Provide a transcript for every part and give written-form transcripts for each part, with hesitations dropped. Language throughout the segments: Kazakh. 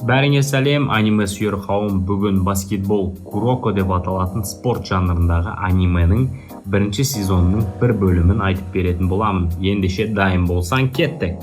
Бәріңе сәлем, аниме сүйер қауым. Бүгін баскетбол Куроко деп аталатын спорт жанрындағы анименің бірінші сезонының бір бөлімін айтып беретін боламын. Ендеше дайын болсаң кеттік.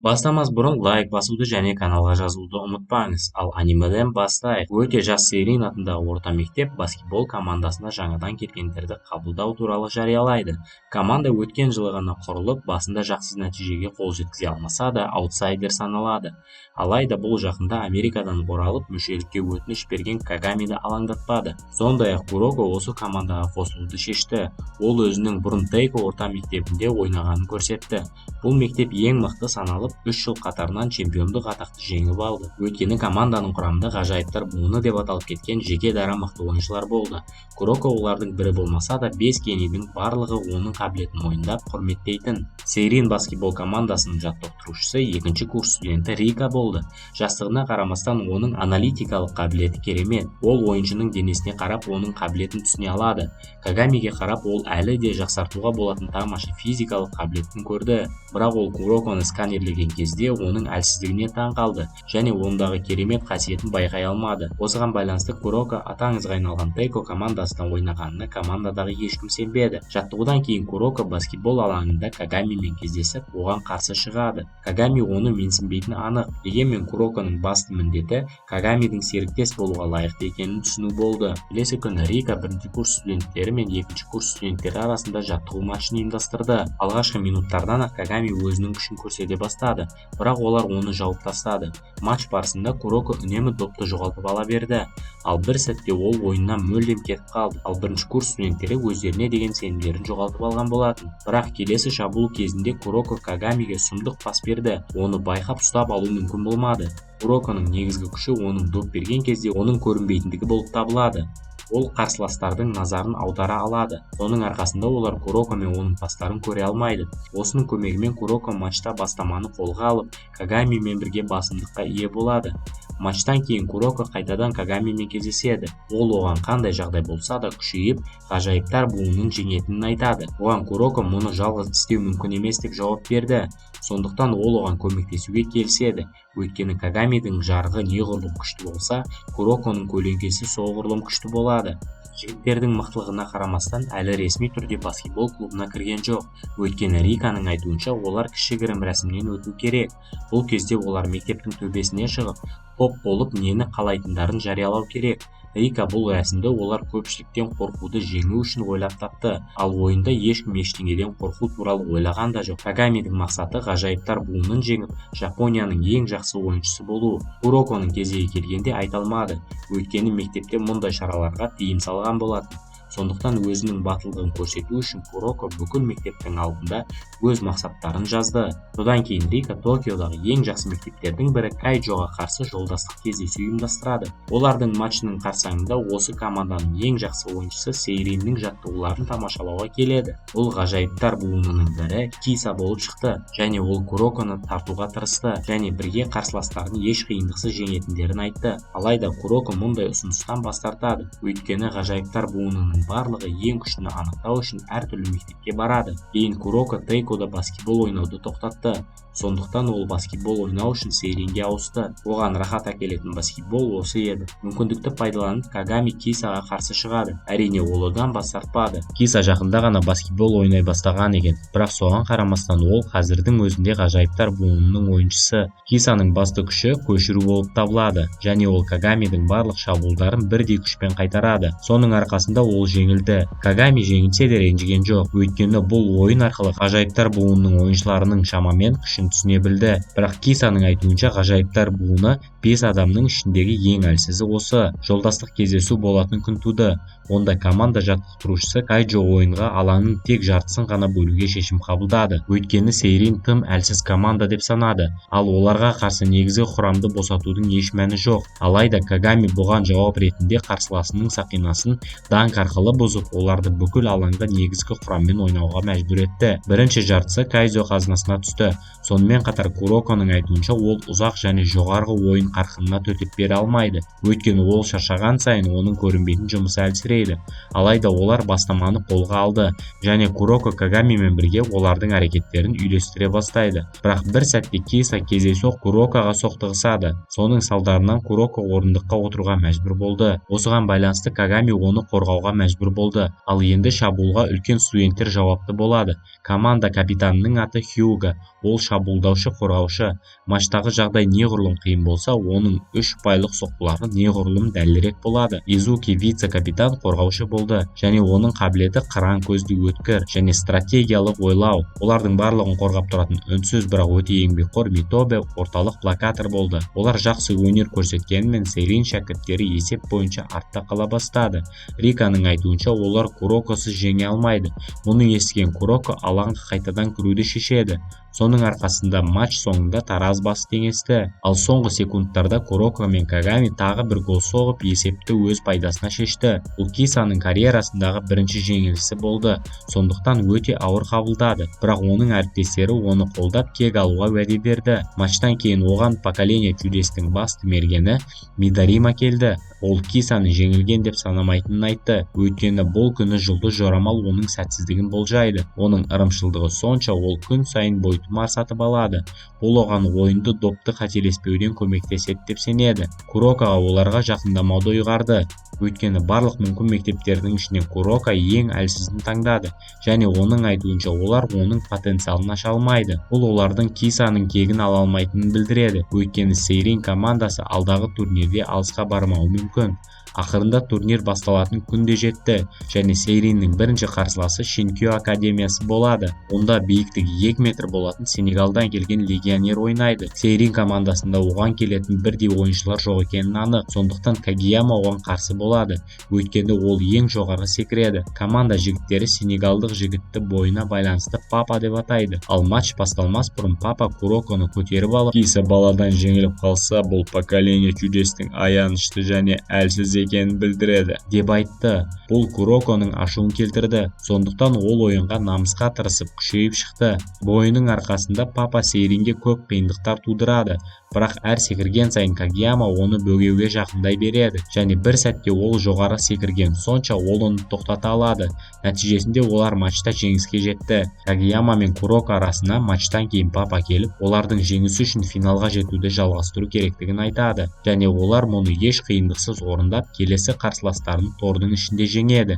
Бастамас бұрын лайк басуды және каналға жазылуды ұмытпаңыз. Ал анимеден бастайық. Өте жас Сейрин атындағы орта мектеп баскетбол командасына жаңадан келгендерді қабылдау туралы жариялайды. Команда өткен жылы ғана құрылып, басында жақсы нәтижеге қол жеткізе алмаса да аутсайдер саналады. Алайда бұл жақында Америкадан оралып, мүшелікке өтініш берген Кагамиді алаңдатпады. Сондай-ақ Куроко осы командаға қосылуды шешті. Ол өзінің бұрын Тейко орта мектебінде ойнағанын көрсетті. Бұл мектеп ең мықты саналып, 3 жыл қатарынан чемпиондық атақты жеңіп алды. Өйткені команданың құрамында ғажайыптар буыны деп аталып кеткен жеке дара мықты ойыншылар болды. Куроко олардың бірі болмаса да, 5 кенейдің барлығы оның қабілетін мойындап құрметтейтін. Сейрин баскетбол командасының жаттықтырушысы 2-ші курс студенті Рика болды. Жастығына қарамастан оның аналитикалық қабілеті керемет. Ол ойыншының денесіне қарап, оның қабілетін түсіне алады. Кагамиге қарап, ол әлі де жақсартуға болатын тамаша физикалық қабілетін көрді. Бірақ ол Куроконы сканерлеген кезде оның әлсіздігіне таң қалды және ондағы керемет қасиетін байқай алмады. Осыған байланысты Куроко атаңызға айналған Тейко командасында ойнағанына командадағы ешкім сенбеді. Жаттығудан кейін Куроко баскетбол алаңында Кагамимен кездесіп, оған қарсы шығады. Кагами оны менсінбейтіні анық. Дегенмен Куроконың басты міндеті Кагамидің серіктес болуға лайықты екенін түсіну болды. Келесі күні Рика 1-ші курс студенттері мен 2-ші курс студенттері арасында жаттығу матчын ұйымдастырды. Алғашқы минуттардан Кагами өзінің күшін көрсете бастады, бірақ олар оны жауып тастады. Матч барысында Куроко үнемі допты жоғалтып ала берді, ал бір сәтте ол ойыннан мүлдем кетіп қалды. Ал 1-ші курс студенттері өздеріне деген сенімдерін жоғалтып алған болатын. Бірақ келесі шабуыл кезінде Куроко Кагамиге сұмдық пас берді. Оны байқап ұстап алу мүмкін болмады. Куроконың негізгі күші оның доп берген кезде оның көрінбейтіндігі болып табылады. Ол қарсыластардың назарын аудара алады. Соның арқасында олар Куроко мен оның пастарын көре алмайды. Осының көмегімен Куроко матчта бастаманы қолға алып, Кагамимен бірге басымдыққа ие болады. Матчтан кейін Куроко қайтадан Кагамимен кездеседі. Ол оған қандай жағдай болса да күшейіп, ғажайыптар буынын жеңетінін айтады. Оған Куроко мұны жалғыз істеу мүмкін емес деп жауап берді. Сондықтан ол оған көмектесуге келіседі. Өйткені Кагамидің жарғы неғұрлым күшті болса, Куроконың көлеңкесі соғұрлым күшті болады. Жігіттердің мықтылығына қарамастан әлі ресми түрде баскетбол клубына кірген жоқ. Өйткені Риканың айтуынша олар кішігірім рәсімнен өту керек. Бұл кезде олар мектептің төбесіне шығып, топ болып нені қалайтындарын жариялау керек. Рика бұл рәсімді олар көпшіліктен қорқуды жеңу үшін ойлап тапты, ал ойында ешкім ештеңеден қорқу туралы ойлаған да жоқ. Кагамидің мақсаты ғажайыптар буынын жеңіп, Жапонияның ең жақсы ойыншысы болу. Куроконың кезегі келгенде айта алмады, өйткені мектепте мұндай шараларға тыйым салған болатын. Сондықтан өзінің батылдығын көрсету үшін Куроко бүкіл мектептің алдында өз мақсаттарын жазды. Содан кейін Рика Токиодағы ең жақсы мектептердің бірі Кайджоға қарсы жолдастық кездесу ұйымдастырады. Олардың матчының қарсаңында осы команданың ең жақсы ойыншысы Сейриннің жаттығуларын тамашалауға келеді. Ол ғажайыптар буынының бірі Киса болып шықты және ол Куроконы тартуға тырысты және бірге қарсыластарын еш қиындықсыз жеңетіндерін айтты. Алайда Куроко мұндай ұсыныстан бас тартады, өйткені ғажайыптар буынының барлығы ең күшіні анықтау үшін әртүрлі мектепке барады. Кейін Куроко Тейкода баскетбол ойнауды тоқтатты. Сондықтан ол баскетбол ойнау үшін Сейринге ауысты. Оған рахат әкелетін баскетбол осы еді. Мүмкіндікті пайдаланып Кагами Кисаға қарсы шығады. Әрине ол одан бас тартпады. Киса жақында ғана баскетбол ойнай бастаған екен, бірақ соған қарамастан ол қазірдің өзінде ғажайыптар буынының ойыншысы. Кисаның басты күші көшіру болып табылады және ол Кагамидің барлық шабуылдарын бірдей күшпен қайтарады. Соның арқасында ол жеңілді. Кагами жеңілсе де ренжіген жоқ, өйткені бұл ойын арқылы ғажайыптар буынының ойыншыларының шамамен күшін түсіне білді. Бірақ Кисаның айтуынша ғажайыптар буыны 5 адамның ішіндегі ең әлсізі осы. Жолдастық кездесу болатын күн туды. Онда команда жаттықтырушысы Кайджо ойынға алаңның тек жартысын ғана бөлуге шешім қабылдады. Өйткені Сейрин тым әлсіз команда деп санады, ал оларға қарсы негізгі құрамды босатудың еш мәні жоқ. Алайда Кагами бұған жауап ретінде қарсыласының сақинасын данк арқылы арқылы бұзып, оларды бүкіл алаңда негізгі құраммен ойнауға мәжбүр етті. Бірінші жартысы Кайдзо қазынасына түсті. Сонымен қатар Куроконың айтуынша, ол ұзақ және жоғарғы ойын қарқынына төтеп бере алмайды. Өйткені ол шаршаған сайын оның көрінбейтін жұмысы әлсірейді. Алайда олар бастаманы қолға алды және Куроко Кагамимен бірге олардың әрекеттерін үйлестіре бастайды. Бірақ бір сәтте Киса кездейсоқ Курокоға соқтығысады. Соның салдарынан Куроко орындыққа отыруға мәжбүр болды. Осыған байланысты Кагами оны қорғауға мәжбүр болды. Ал енді шабуылға үлкен студенттер жауапты болады. Команда капитанының аты Хьюго. Ол шабуылдаушы қорғаушы. Матчтағы жағдай неғұрлым қиын болса, оның 3 ұпайлық соққылары неғұрлым дәлірек болады. Изуки вице-капитан қорғаушы болды және оның қабілеті қыран көзді өткір және стратегиялық ойлау. Олардың барлығын қорғап тұратын үнсіз бірақ өте еңбекқор Митобе орталық блокатор болды. Олар жақсы өнер көрсеткенімен Сейрин шәкірттері есеп бойынша артта қала бастады. Риканың айтуынша, олар Курокосыз жеңе алмайды. Мұны естіген Куроко алаңға қайтадан кіруді шешеді. Соның арқасында матч соңында тараз басы теңесті. Ал соңғы секундтарда Куроко мен Кагами тағы бір гол соғып, есепті өз пайдасына шешті. Бұл Кисаның карьерасындағы бірінші жеңілісі болды. Сондықтан өте ауыр қабылдады. Бірақ оның әріптестері оны қолдап кек алуға уәде берді. Матчтан кейін оған поколение чудестің басты мергені Мидарима келді. Ол Кисаны жеңілген деп санамайтынын айтты. Өйткені бұл күні жұлдыз жорамал оның сәтсіздігін болжайды. Оның ырымшылдығы сонша, ол күн сайын бойтұмар сатып алады. Бұл оған ойынды допты қателеспеуден көмектеседі деп сенеді. Курокоға оларға жақындамауды ұйғарды. Өйткені барлық мүмкін мектептердің ішінен Куроко ең әлсізін таңдады және оның айтуынша, олар оның потенциалын аша алмайды. Бұл олардың Кисаның кегін ала алмайтынын білдіреді. Өйткені Сейрин командасы алдағы турнирде алысқа бармауы мүмкін. Ақырында турнир басталатын күн де жетті және Сейриннің бірінші қарсыласы Шинкё академиясы болады. Онда биіктігі 2 метр болатын Сенегалдан келген легионер ойнайды. Сейрин командасында оған келетін бірдей ойыншылар жоқ екенін анық. Сондықтан Кагияма оған қарсы болады. Өйткені ол ең жоғары секіреді. Команда жігіттері сенегалдық жігітті бойына байланысты Папа деп атайды. Ал матч басталмас бұрын Папа Куроконы көтеріп алып, Киса баладан жеңіліп қалса, бұл поколение чудестің аянышты және әлсіз екенін білдіреді деп айтты. Бұл Куроконың ашуын келтірді. Сондықтан ол ойынға намысқа тырысып күшейіп шықты. Бойының арқасында Папа Сейринге көп қиындықтар тудырады. Бірақ әр секірген сайын Кагияма оны бөгеуге жақындай береді және бір сәтте ол жоғары секірген сонша ол оны тоқтата алады. Нәтижесінде олар матчта жеңіске жетті. Кагияма мен Куроко арасына матчтан кейін Папа келіп, олардың жеңісі үшін финалға жетуді жалғастыру керектігін айтады және олар мұны еш қиындықсыз орындап, келесі қарсыластарын тордың ішінде жеңеді.